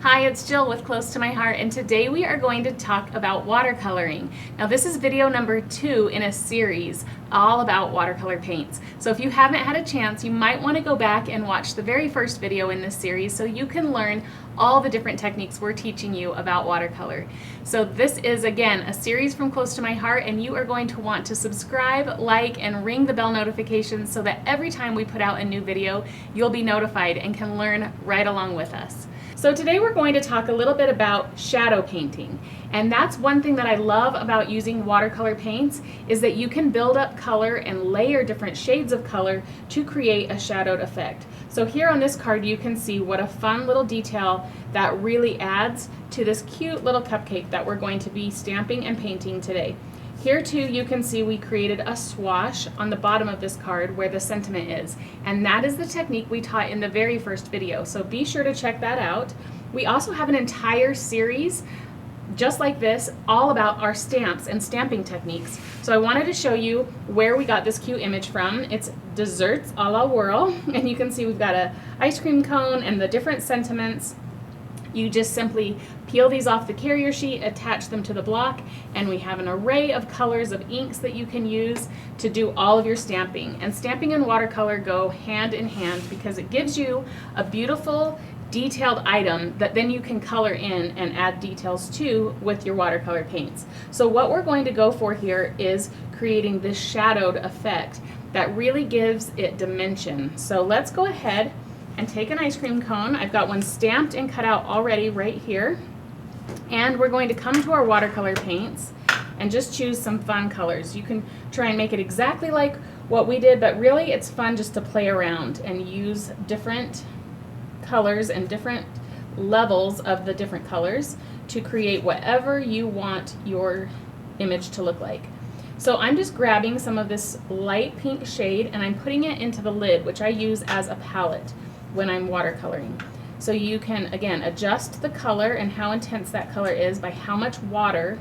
Hi, it's Jill with Close to My Heart, and today we are going to talk about watercoloring. Now this is video number 2 in a series all about watercolor paints. So if you haven't had a chance, you might want to go back and watch the very first video in this series so you can learn all the different techniques we're teaching you about watercolor. So this is, again, a series from Close to My Heart, and you are going to want to subscribe, like, and ring the bell notifications so that every time we put out a new video, you'll be notified and can learn right along with us. So today we're going to talk a little bit about shadow painting, and that's one thing that I love about using watercolor paints is that you can build up color and layer different shades of color to create a shadowed effect. So here on this card you can see what a fun little detail that really adds to this cute little cupcake that we're going to be stamping and painting today. Here too you can see we created a swash on the bottom of this card where the sentiment is, and that is the technique we taught in the very first video, so be sure to check that out. We also have an entire series just like this all about our stamps and stamping techniques. So I wanted to show you where we got this cute image from. It's desserts a la whirl, and you can see we've got a ice cream cone and the different sentiments. You just simply peel these off the carrier sheet, attach them to the block, and we have an array of colors of inks that you can use to do all of your stamping. And stamping and watercolor go hand in hand because it gives you a beautiful, detailed item that then you can color in and add details to with your watercolor paints. So what we're going to go for here is creating this shadowed effect that really gives it dimension. So let's go ahead and take an ice cream cone. I've got one stamped and cut out already right here. And we're going to come to our watercolor paints and just choose some fun colors. You can try and make it exactly like what we did, but really it's fun just to play around and use different colors and different levels of the different colors to create whatever you want your image to look like. So I'm just grabbing some of this light pink shade and I'm putting it into the lid, which I use as a palette when I'm watercoloring. So you can, again, adjust the color and how intense that color is by how much water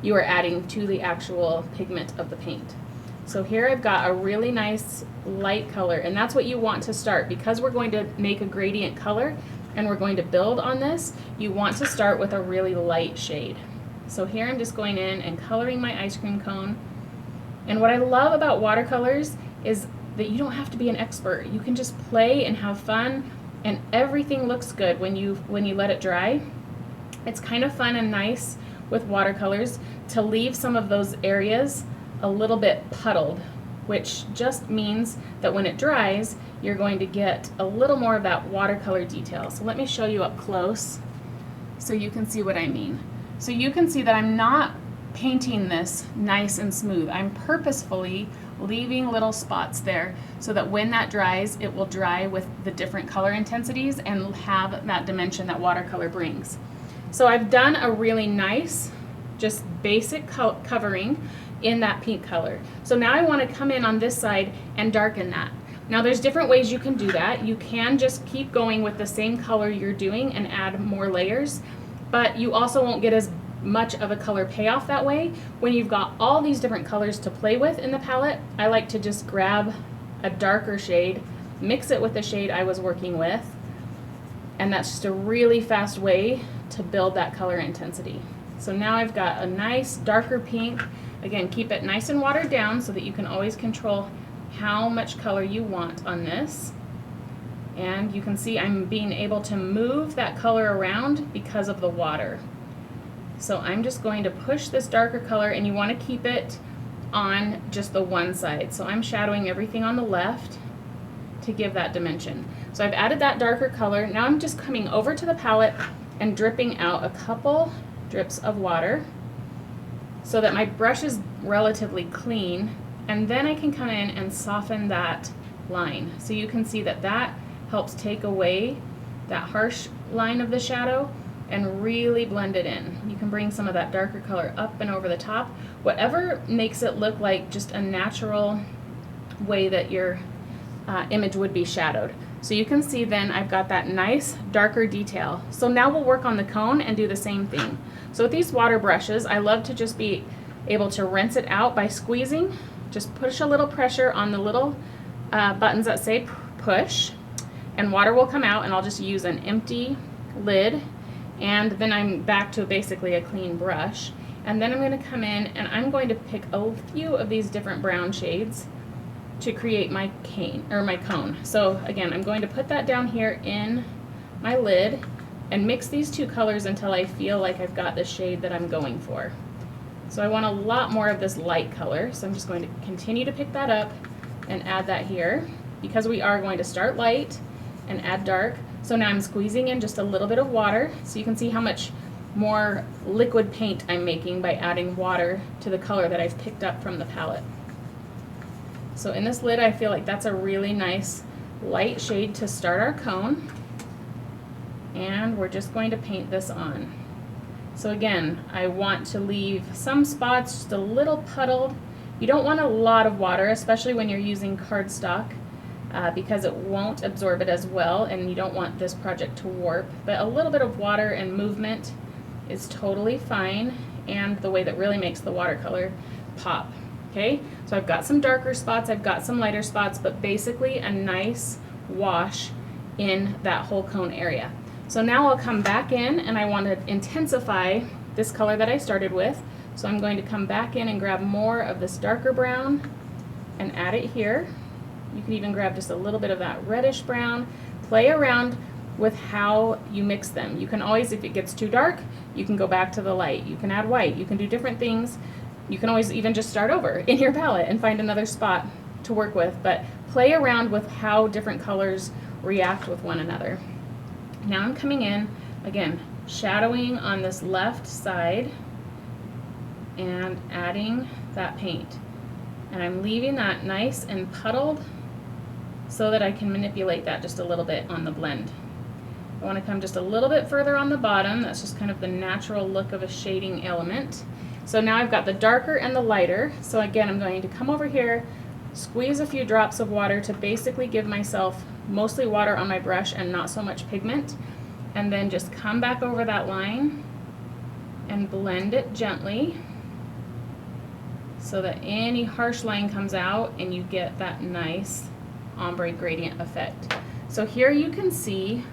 you are adding to the actual pigment of the paint. So here I've got a really nice light color, and that's what you want to start. Because we're going to make a gradient color and we're going to build on this, you want to start with a really light shade. So here I'm just going in and coloring my ice cream cone. And what I love about watercolors is that you don't have to be an expert. You can just play and have fun, and everything looks good when you let it dry. It's kind of fun and nice with watercolors to leave some of those areas a little bit puddled, which just means that when it dries, you're going to get a little more of that watercolor detail. So let me show you up close so you can see what I mean. So you can see that I'm not painting this nice and smooth. I'm purposefully leaving little spots there so that when that dries, it will dry with the different color intensities and have that dimension that watercolor brings. So I've done a really nice, just basic covering in that pink color. So now I want to come in on this side and darken that. Now there's different ways you can do that. You can just keep going with the same color you're doing and add more layers, but you also won't get as much of a color payoff that way. When you've got all these different colors to play with in the palette, I like to just grab a darker shade, mix it with the shade I was working with, and that's just a really fast way to build that color intensity. So now I've got a nice darker pink. Again, keep it nice and watered down so that you can always control how much color you want on this. And you can see I'm being able to move that color around because of the water. So I'm just going to push this darker color, and you want to keep it on just the one side. So I'm shadowing everything on the left to give that dimension. So I've added that darker color. Now I'm just coming over to the palette and dripping out a couple drips of water so that my brush is relatively clean, and then I can come in and soften that line. So you can see that that helps take away that harsh line of the shadow and really blend it in. You can bring some of that darker color up and over the top, whatever makes it look like just a natural way that your image would be shadowed. So you can see then I've got that nice darker detail. So now we'll work on the cone and do the same thing. So with these water brushes, I love to just be able to rinse it out by squeezing. Just push a little pressure on the little buttons that say push, and water will come out, and I'll just use an empty lid And then I'm back to basically a clean brush. And then I'm going to come in and I'm going to pick a few of these different brown shades to create my cane or my cone. So again, I'm going to put that down here in my lid and mix these two colors until I feel like I've got the shade that I'm going for. So I want a lot more of this light color, so I'm just going to continue to pick that up and add that here, because we are going to start light and add dark. So now I'm squeezing in just a little bit of water, so you can see how much more liquid paint I'm making by adding water to the color that I've picked up from the palette. So in this lid, I feel like that's a really nice light shade to start our cone. And we're just going to paint this on. So again, I want to leave some spots just a little puddled. You don't want a lot of water, especially when you're using cardstock, because it won't absorb it as well, and you don't want this project to warp. But a little bit of water and movement is totally fine, and the way that really makes the watercolor pop. Okay, so I've got some darker spots, I've got some lighter spots, but basically a nice wash in that whole cone area. So now I'll come back in and I want to intensify this color that I started with. So I'm going to come back in and grab more of this darker brown and add it here. You can even grab just a little bit of that reddish brown. Play around with how you mix them. You can always, if it gets too dark, you can go back to the light. You can add white. You can do different things. You can always even just start over in your palette and find another spot to work with, but play around with how different colors react with one another. Now I'm coming in, again, shadowing on this left side and adding that paint. And I'm leaving that nice and puddled so that I can manipulate that just a little bit on the blend. I want to come just a little bit further on the bottom. That's just kind of the natural look of a shading element. So now I've got the darker and the lighter. So again, I'm going to come over here, squeeze a few drops of water to basically give myself mostly water on my brush and not so much pigment, and then just come back over that line and blend it gently so that any harsh line comes out and you get that nice ombre gradient effect. So here you can see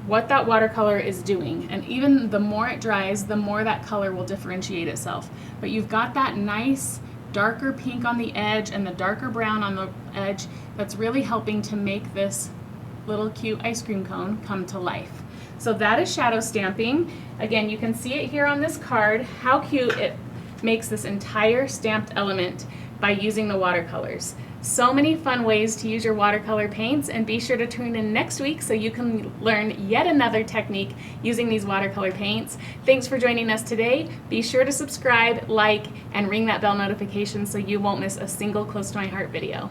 what that watercolor is doing, and even the more it dries, the more that color will differentiate itself. But you've got that nice darker pink on the edge and the darker brown on the edge that's really helping to make this little cute ice cream cone come to life. So that is shadow stamping. Again, you can see it here on this card, how cute it makes this entire stamped element by using the watercolors. So many fun ways to use your watercolor paints, and be sure to tune in next week so you can learn yet another technique using these watercolor paints. Thanks for joining us today. Be sure to subscribe, like, and ring that bell notification so you won't miss a single Close to My Heart video.